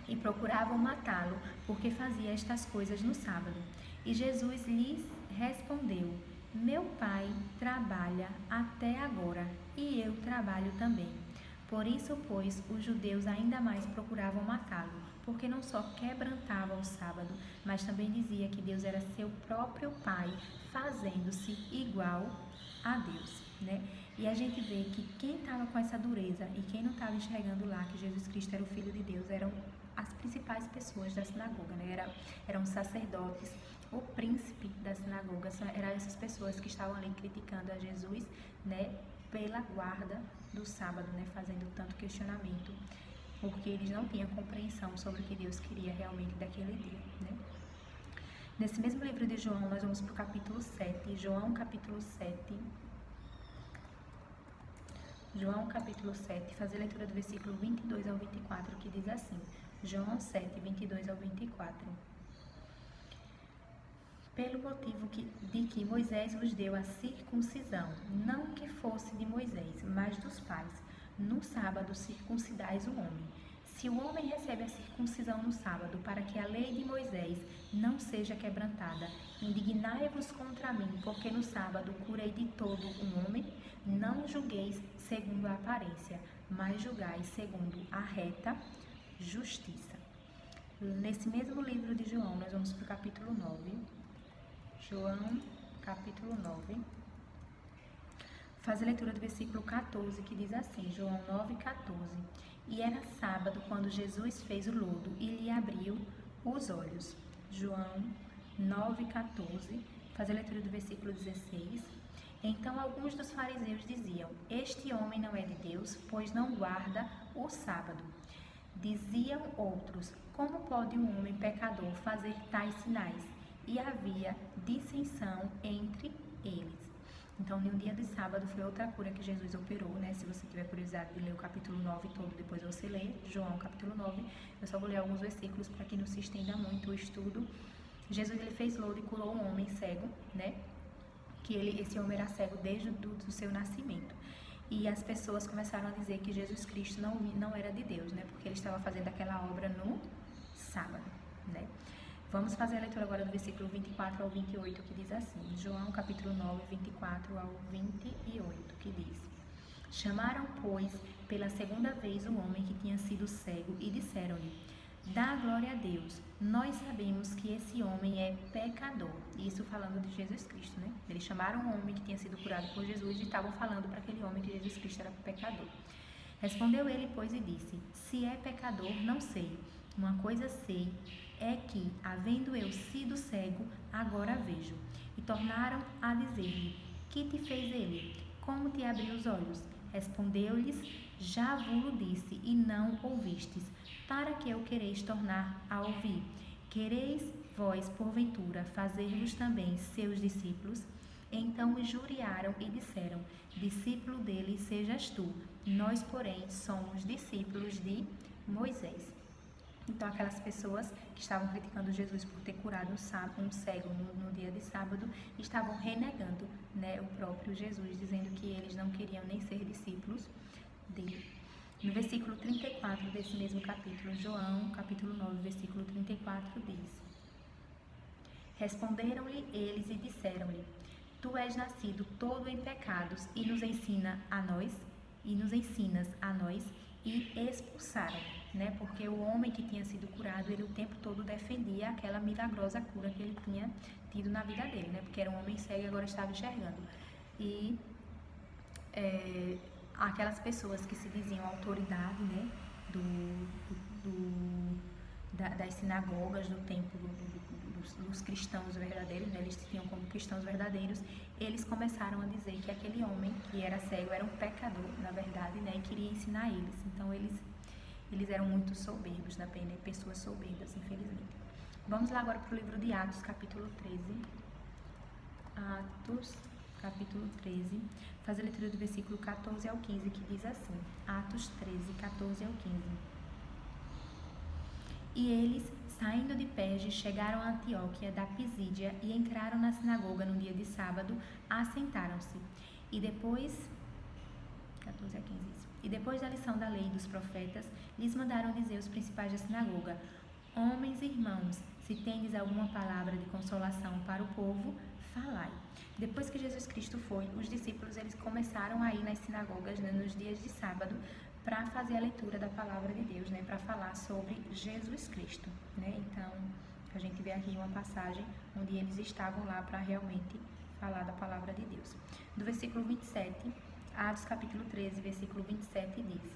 e procuravam matá-lo, porque fazia estas coisas no sábado. E Jesus lhes respondeu: Meu Pai trabalha até agora, e eu trabalho também. Por isso, pois, os judeus ainda mais procuravam matá-lo, porque não só quebrantava o sábado, mas também dizia que Deus era seu próprio Pai, fazendo-se igual a Deus, né? E a gente vê que quem estava com essa dureza e quem não estava enxergando lá que Jesus Cristo era o Filho de Deus eram as principais pessoas da sinagoga, né? Eram os sacerdotes, o príncipe da sinagoga, eram essas pessoas que estavam ali criticando a Jesus, né, pela guarda do sábado, né, fazendo tanto questionamento, porque eles não tinham compreensão sobre o que Deus queria realmente daquele dia, né? Nesse mesmo livro de João, nós vamos para o capítulo 7, João capítulo 7, fazer a leitura do versículo 22 ao 24, que diz assim, João 7, 22 ao 24. Pelo motivo de que Moisés vos deu a circuncisão, não que fosse de Moisés, mas dos pais, no sábado circuncidais o homem. Se o homem recebe a circuncisão no sábado, para que a lei de Moisés não seja quebrantada, indignai-vos contra mim, porque no sábado curei de todo um homem. Não julgueis segundo a aparência, mas julgai segundo a reta justiça. Nesse mesmo livro de João, nós vamos para o capítulo 9. João, capítulo 9. Faz a leitura do versículo 14, que diz assim, João 9, 14. E era sábado quando Jesus fez o lodo e lhe abriu os olhos. João 9, 14. Faz a leitura do versículo 16. Então alguns dos fariseus diziam, este homem não é de Deus, pois não guarda o sábado. Diziam outros, como pode um homem pecador fazer tais sinais? E havia dissensão entre eles. Então, no dia de sábado foi outra cura que Jesus operou, né? Se você tiver curiosidade de ler o capítulo 9 todo, depois você lê João capítulo 9. Eu só vou ler alguns versículos para que não se estenda muito o estudo. Jesus, ele fez lodo e curou um homem cego, né? Que esse homem era cego desde o seu nascimento. E as pessoas começaram a dizer que Jesus Cristo não era de Deus, né? Porque ele estava fazendo aquela obra no sábado, né? Vamos fazer a leitura agora do versículo 24 ao 28, que diz assim, João capítulo 9, 24 ao 28, que diz, chamaram, pois, pela segunda vez o homem que tinha sido cego e disseram-lhe, dá glória a Deus, nós sabemos que esse homem é pecador. Isso falando de Jesus Cristo, né? Eles chamaram um homem que tinha sido curado por Jesus e estavam falando para aquele homem que Jesus Cristo era pecador. Respondeu ele, pois, e disse, se é pecador, não sei. Uma coisa sei, é que, havendo eu sido cego, agora vejo. E tornaram a dizer-lhe, que te fez ele? Como te abriu os olhos? Respondeu-lhes: Já vos disse, e não ouvistes. Para que o quereis tornar a ouvir? Quereis vós, porventura, fazer-vos também seus discípulos? Então injuriaram e disseram: Discípulo dele sejas tu, nós, porém, somos discípulos de Moisés. Então, aquelas pessoas que estavam criticando Jesus por ter curado um cego no dia de sábado, estavam renegando, né, o próprio Jesus, dizendo que eles não queriam nem ser discípulos dele. No versículo 34 desse mesmo capítulo, João, capítulo 9, versículo 34, diz: Responderam-lhe eles e disseram-lhe: Tu és nascido todo em pecados e nos ensinas a nós, e expulsaram, né? Porque o homem que tinha sido curado, ele o tempo todo defendia aquela milagrosa cura que ele tinha tido na vida dele, né? Porque era um homem cego e agora estava enxergando. E aquelas pessoas que se diziam autoridade, né? Das sinagogas, do templo dos cristãos verdadeiros, né? Eles se tinham como cristãos verdadeiros. Eles começaram a dizer que aquele homem que era cego era um pecador, na verdade, né? E queria ensinar eles. Então eles eram muito soberbos, né? Pessoas soberbas, infelizmente. Vamos lá agora para o livro de Atos, capítulo 13. Atos, capítulo 13. Faz a leitura do versículo 14 ao 15, que diz assim: Atos 13, 14 ao 15. E eles, saindo de Perge, chegaram a Antioquia da Pisídia e entraram na sinagoga no dia de sábado, assentaram-se. E depois, 14 a 15, e depois da lição da lei e dos profetas, lhes mandaram dizer os principais da sinagoga: Homens e irmãos, se tendes alguma palavra de consolação para o povo, falai. Depois que Jesus Cristo foi, os discípulos eles começaram a ir nas sinagogas, né, nos dias de sábado, para fazer a leitura da palavra de Deus, né, para falar sobre Jesus Cristo, né? Então, a gente vê aqui uma passagem onde eles estavam lá para realmente falar da palavra de Deus. Do versículo 27, Atos capítulo 13, versículo 27 diz: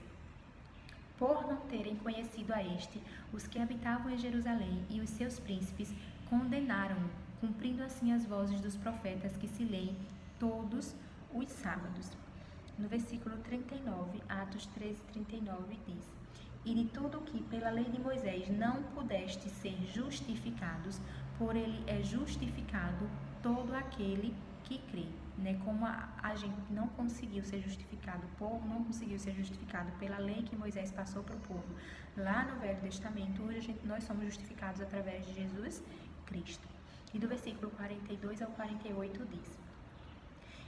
Por não terem conhecido a este, os que habitavam em Jerusalém e os seus príncipes condenaram-no, cumprindo assim as vozes dos profetas que se leem todos os sábados. No versículo 39, Atos 13, 39 diz: E de tudo que pela lei de Moisés não pudeste ser justificados, por ele é justificado todo aquele que crê. Né? Como a gente não conseguiu ser justificado, o povo não conseguiu ser justificado pela lei que Moisés passou para o povo lá no Velho Testamento, hoje nós somos justificados através de Jesus Cristo. E do versículo 42 ao 48 diz: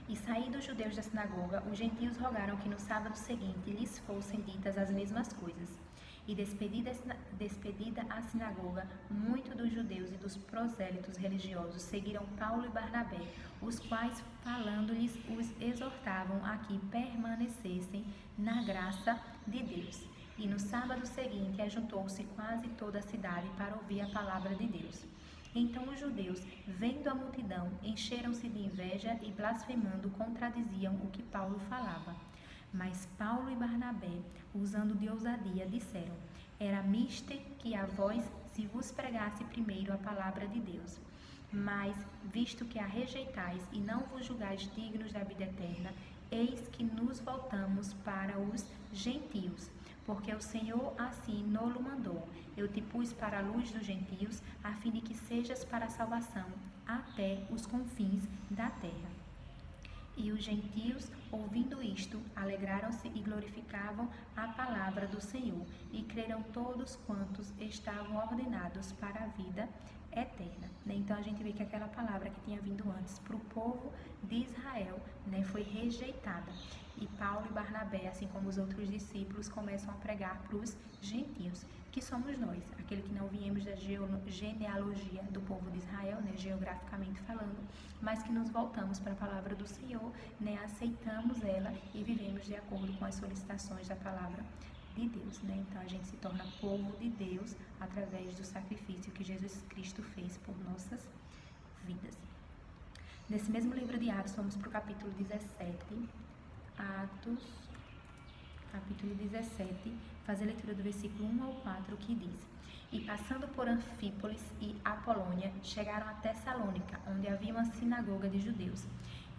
E saindo os judeus da sinagoga, os gentios rogaram que no sábado seguinte lhes fossem ditas as mesmas coisas. E despedida a sinagoga, muitos dos judeus e dos prosélitos religiosos seguiram Paulo e Barnabé, os quais, falando-lhes, os exortavam a que permanecessem na graça de Deus. E no sábado seguinte ajuntou-se quase toda a cidade para ouvir a palavra de Deus. Então os judeus, vendo a multidão, encheram-se de inveja e, blasfemando, contradiziam o que Paulo falava. Mas Paulo e Barnabé, usando de ousadia, disseram: Era mister que a vós se vos pregasse primeiro a palavra de Deus. Mas, visto que a rejeitais e não vos julgais dignos da vida eterna, eis que nos voltamos para os gentios. Porque o Senhor assim nolo mandou: Eu te pus para a luz dos gentios, a fim de que sejas para a salvação até os confins da terra. E os gentios, ouvindo isto, alegraram-se e glorificavam a palavra do Senhor, e creram todos quantos estavam ordenados para a vida eterna. Então a gente vê que aquela palavra que tinha vindo antes para o povo de Israel, né, foi rejeitada. E Paulo e Barnabé, assim como os outros discípulos, começam a pregar para os gentios, que somos nós, aquele que não viemos da genealogia do povo de Israel, né, geograficamente falando, mas que nos voltamos para a palavra do Senhor, né, aceitamos ela e vivemos de acordo com as solicitações da palavra de Deus, né? Então a gente se torna povo de Deus através do sacrifício que Jesus Cristo fez por nossas vidas. Nesse mesmo livro de Atos, vamos para o capítulo 17, Atos, capítulo 17, faz a leitura do versículo 1 ao 4, que diz: E passando por Anfípolis e Apolônia, chegaram a Tessalônica, onde havia uma sinagoga de judeus.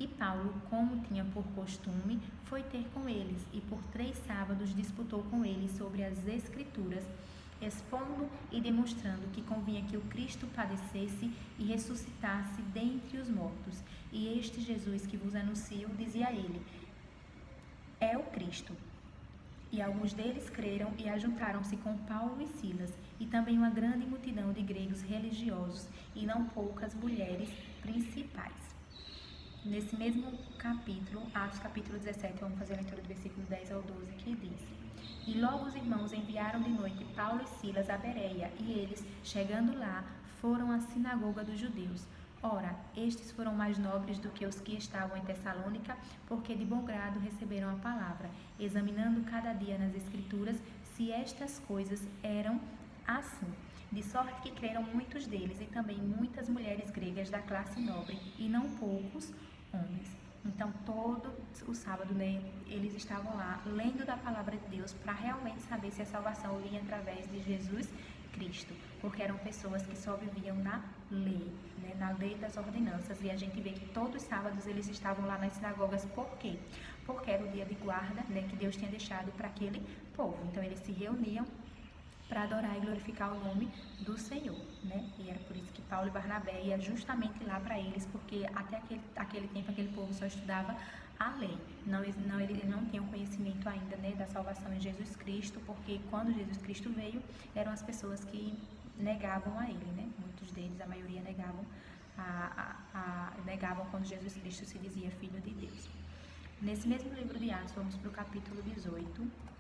E Paulo, como tinha por costume, foi ter com eles, e por 3 sábados disputou com eles sobre as Escrituras, expondo e demonstrando que convinha que o Cristo padecesse e ressuscitasse dentre os mortos. E este Jesus que vos anuncio, dizia ele, é o Cristo. E alguns deles creram e ajuntaram-se com Paulo e Silas, e também uma grande multidão de gregos religiosos, e não poucas mulheres principais. Nesse mesmo capítulo, Atos capítulo 17, vamos fazer a leitura do versículo 10 ao 12, que diz: E logo os irmãos enviaram de noite Paulo e Silas a Bereia, e eles, chegando lá, foram à sinagoga dos judeus. Ora, estes foram mais nobres do que os que estavam em Tessalônica, porque de bom grado receberam a palavra, examinando cada dia nas Escrituras se estas coisas eram assim. De sorte que creram muitos deles, e também muitas mulheres gregas da classe nobre, e não poucos homens. Então, todo o sábado, né, eles estavam lá lendo da palavra de Deus para realmente saber se a salvação vinha através de Jesus Cristo, porque eram pessoas que só viviam na lei, né, na lei das ordenanças. E a gente vê que todos os sábados eles estavam lá nas sinagogas. Por quê? Porque era o dia de guarda, né, que Deus tinha deixado para aquele povo. Então, eles se reuniam para adorar e glorificar o nome do Senhor, né? E era por isso que Paulo e Barnabé iam justamente lá para eles, porque até aquele tempo aquele povo só estudava a lei. Eles não tinham conhecimento ainda, né, da salvação em Jesus Cristo, porque quando Jesus Cristo veio, eram as pessoas que negavam a ele, né? Muitos deles, a maioria negavam quando Jesus Cristo se dizia Filho de Deus. Nesse mesmo livro de Atos, vamos para o capítulo 18.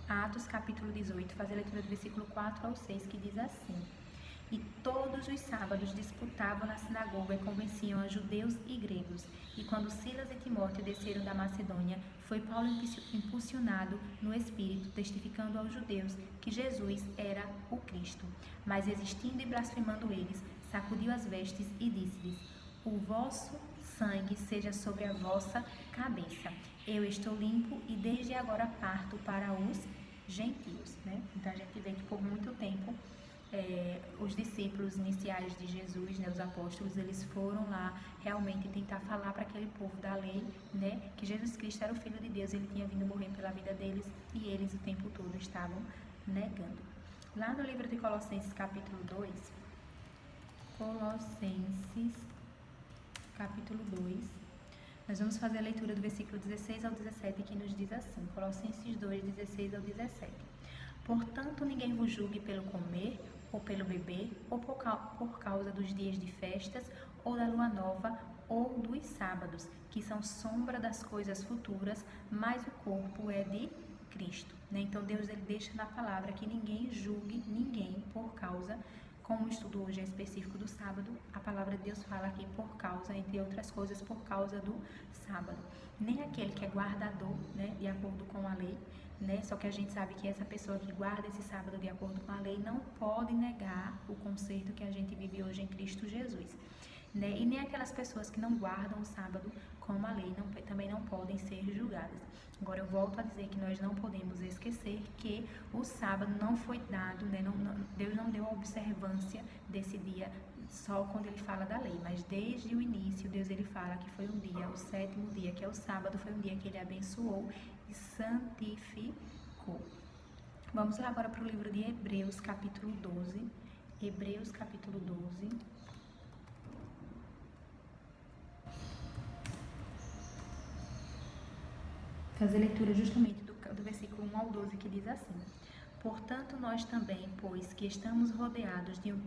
Atos capítulo 18, fazer a leitura do versículo 4 ao 6, que diz assim: E todos os sábados disputavam na sinagoga e convenciam a judeus e gregos. E quando Silas e Timóteo desceram da Macedônia, foi Paulo impulsionado no Espírito, testificando aos judeus que Jesus era o Cristo. Mas resistindo e blasfemando eles, sacudiu as vestes e disse-lhes: O vosso sangue seja sobre a vossa cabeça. Eu estou limpo e desde agora parto para os gentios, né? Então a gente vê que por muito tempo os discípulos iniciais de Jesus, né, os apóstolos, eles foram lá realmente tentar falar para aquele povo da lei, né, que Jesus Cristo era o Filho de Deus, ele tinha vindo morrer pela vida deles, e eles o tempo todo estavam negando. Lá no livro de Colossenses capítulo 2, Colossenses capítulo 2, nós vamos fazer a leitura do versículo 16 ao 17, que nos diz assim, Colossenses 2, 16 ao 17. Portanto, ninguém vos julgue pelo comer, ou pelo beber, ou por causa dos dias de festas, ou da lua nova, ou dos sábados, que são sombra das coisas futuras, mas o corpo é de Cristo, né? Então, Deus ele deixa na palavra que ninguém julgue ninguém por causa. Como o estudo hoje é específico do sábado, a palavra de Deus fala aqui por causa, entre outras coisas, por causa do sábado. Nem aquele que é guardador, né, de acordo com a lei, né, só que a gente sabe que essa pessoa que guarda esse sábado de acordo com a lei não pode negar o conceito que a gente vive hoje em Cristo Jesus. Né? E nem aquelas pessoas que não guardam o sábado como a lei também não podem ser julgadas. Agora eu volto a dizer que nós não podemos esquecer que o sábado não foi dado, né? Deus não deu a observância desse dia só quando ele fala da lei, mas desde o início Deus ele fala que foi um dia, o 7º dia, que é o sábado, foi um dia que ele abençoou e santificou. Vamos lá agora para o livro de Hebreus capítulo 12, Hebreus capítulo 12. Fazer leitura justamente do versículo 1 ao 12, que diz assim: Portanto, nós também, pois que estamos rodeados de uma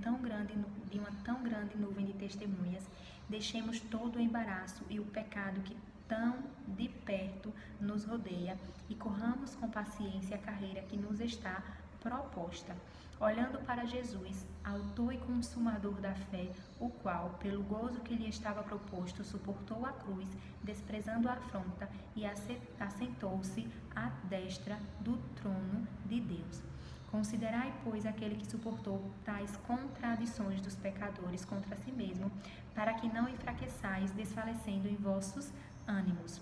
tão grande nuvem de testemunhas, deixemos todo o embaraço e o pecado que tão de perto nos rodeia e corramos com paciência a carreira que nos está proposta, olhando para Jesus, autor e consumador da fé, o qual, pelo gozo que lhe estava proposto, suportou a cruz, desprezando a afronta, e assentou-se à destra do trono de Deus. Considerai, pois, aquele que suportou tais contradições dos pecadores contra si mesmo, para que não enfraqueçais, desfalecendo em vossos ânimos.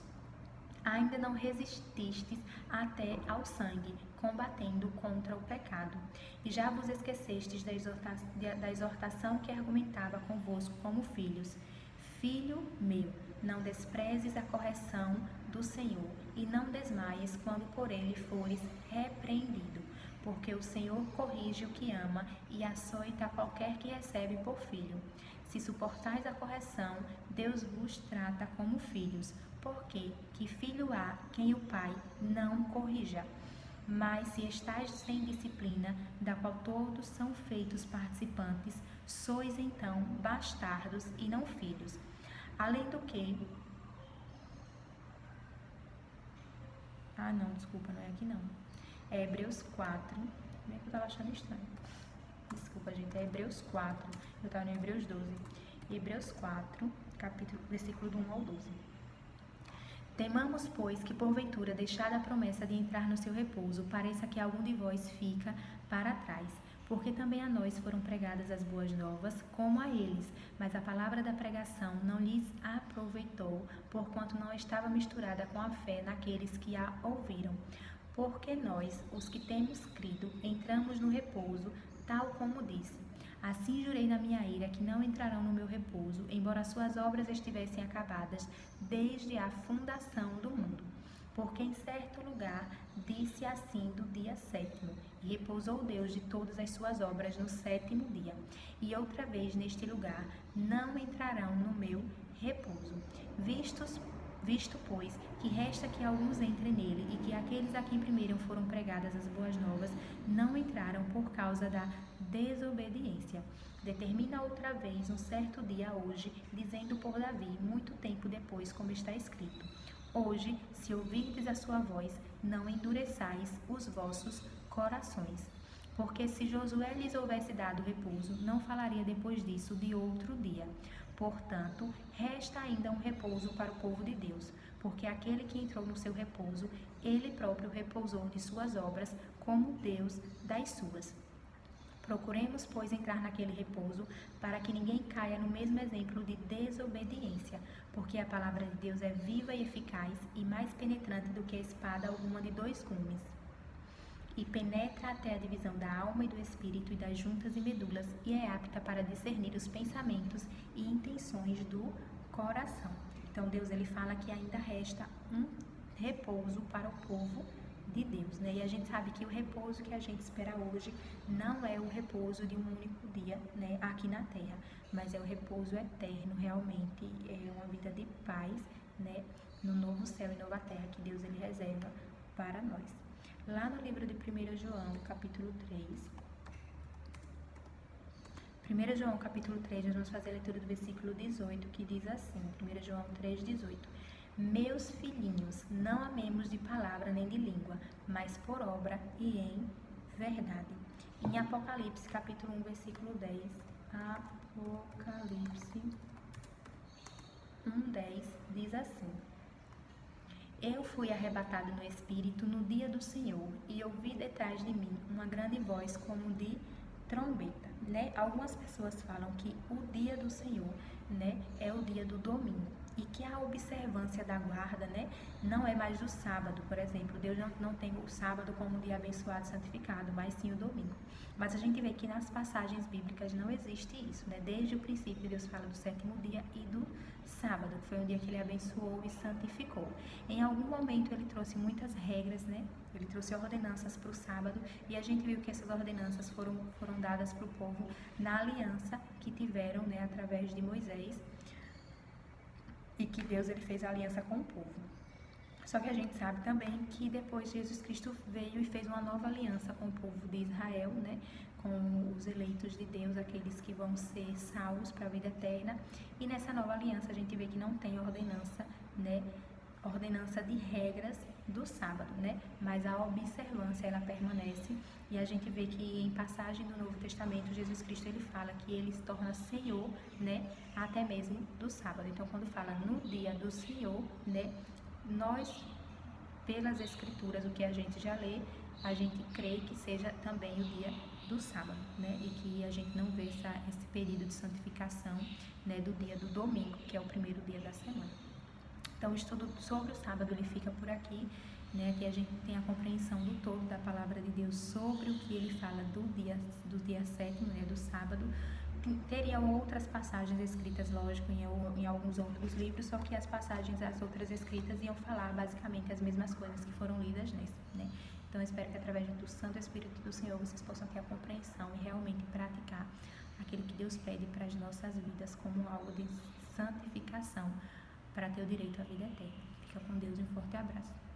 Ainda não resististes até ao sangue, combatendo contra o pecado. E já vos esquecestes da exortação que argumentava convosco como filhos. Filho meu, não desprezes a correção do Senhor, e não desmaies quando por ele fores repreendido, porque o Senhor corrige o que ama e açoita qualquer que recebe por filho. Se suportais a correção, Deus vos trata como filhos, porque que filho há quem o pai não corrija? Mas se estáis sem disciplina, da qual todos são feitos participantes, sois então bastardos e não filhos. Além do que... não, desculpa, não é aqui não. É Hebreus 4. Como é que eu estava achando estranho? Desculpa, gente, é Hebreus 4. Eu estava no Hebreus 12. Hebreus 4, versículo do 1 ao 12. Temamos, pois, que porventura, deixada a promessa de entrar no seu repouso, pareça que algum de vós fica para trás. Porque também a nós foram pregadas as boas novas, como a eles, mas a palavra da pregação não lhes aproveitou, porquanto não estava misturada com a fé naqueles que a ouviram. Porque nós, os que temos crido, entramos no repouso, tal como disse. Assim jurei na minha ira que não entrarão no meu repouso, embora suas obras estivessem acabadas desde a fundação do mundo. Porque em certo lugar disse assim do dia 7º, e repousou Deus de todas as suas obras no 7º dia. E outra vez neste lugar não entrarão no meu repouso. Visto, pois, que resta que alguns entrem nele, e que aqueles a quem primeiro foram pregadas as boas novas não entraram por causa da desobediência. Determina outra vez um certo dia hoje, dizendo por Davi, muito tempo depois, como está escrito: Hoje, se ouvirdes a sua voz, não endureçais os vossos corações. Porque se Josué lhes houvesse dado repouso, não falaria depois disso de outro dia. Portanto, resta ainda um repouso para o povo de Deus, porque aquele que entrou no seu repouso, ele próprio repousou de suas obras, como Deus das suas. Procuremos, pois, entrar naquele repouso, para que ninguém caia no mesmo exemplo de desobediência, porque a palavra de Deus é viva e eficaz, e mais penetrante do que a espada alguma de 2 gumes, e penetra até a divisão da alma e do espírito e das juntas e medulas, e é apta para discernir os pensamentos e intenções do coração. Então Deus ele fala que ainda resta um repouso para o povo de Deus, né? E a gente sabe que o repouso que a gente espera hoje não é o repouso de um único dia, né, aqui na Terra, mas é o repouso eterno, realmente é uma vida de paz, né, no novo céu e nova terra que Deus ele reserva para nós. Lá no livro de 1 João, capítulo 3, 1 João, capítulo 3, nós vamos fazer a leitura do versículo 18, que diz assim, 1 João 3, 18. Meus filhinhos, não amemos de palavra nem de língua, mas por obra e em verdade. Em Apocalipse, capítulo 1, versículo 10, Apocalipse 1, 10, diz assim: Eu fui arrebatado no Espírito no dia do Senhor, e ouvi detrás de mim uma grande voz como de trombeta, né? Algumas pessoas falam que o dia do Senhor, né, é o dia do domingo, e que a observância da guarda, né, não é mais do sábado, por exemplo. Deus não tem o sábado como um dia abençoado e santificado, mas sim o domingo. Mas a gente vê que nas passagens bíblicas não existe isso, né? Desde o princípio Deus fala do 7º dia e do sábado, que foi um dia que ele abençoou e santificou. Em algum momento ele trouxe muitas regras, né? Ele trouxe ordenanças para o sábado, e a gente viu que essas ordenanças foram dadas para o povo na aliança que tiveram, né, através de Moisés, e que Deus ele fez a aliança com o povo. Só que a gente sabe também que depois Jesus Cristo veio e fez uma nova aliança com o povo de Israel, né, com os eleitos de Deus, aqueles que vão ser salvos para a vida eterna. E nessa nova aliança a gente vê que não tem ordenança, né, ordenança de regras do sábado, né? Mas a observância ela permanece, e a gente vê que em passagem do Novo Testamento Jesus Cristo ele fala que ele se torna Senhor, né? Até mesmo do sábado. Então quando fala no dia do Senhor, né? Nós, pelas Escrituras, o que a gente já lê, a gente crê que seja também o dia do sábado, né? E que a gente não vê esse período de santificação, né? Do dia do domingo, que é o primeiro dia da semana. Então, o estudo sobre o sábado ele fica por aqui, né? Aqui a gente tem a compreensão do todo da palavra de Deus sobre o que ele fala do dia 7º, né? Do sábado, teriam outras passagens escritas, lógico, em alguns outros livros, só que as passagens, as outras escritas, iam falar basicamente as mesmas coisas que foram lidas nesse, né? Então, eu espero que através do Santo Espírito do Senhor vocês possam ter a compreensão e realmente praticar aquilo que Deus pede para as nossas vidas como algo de santificação, para ter o direito à vida eterna. Fica com Deus e um forte abraço.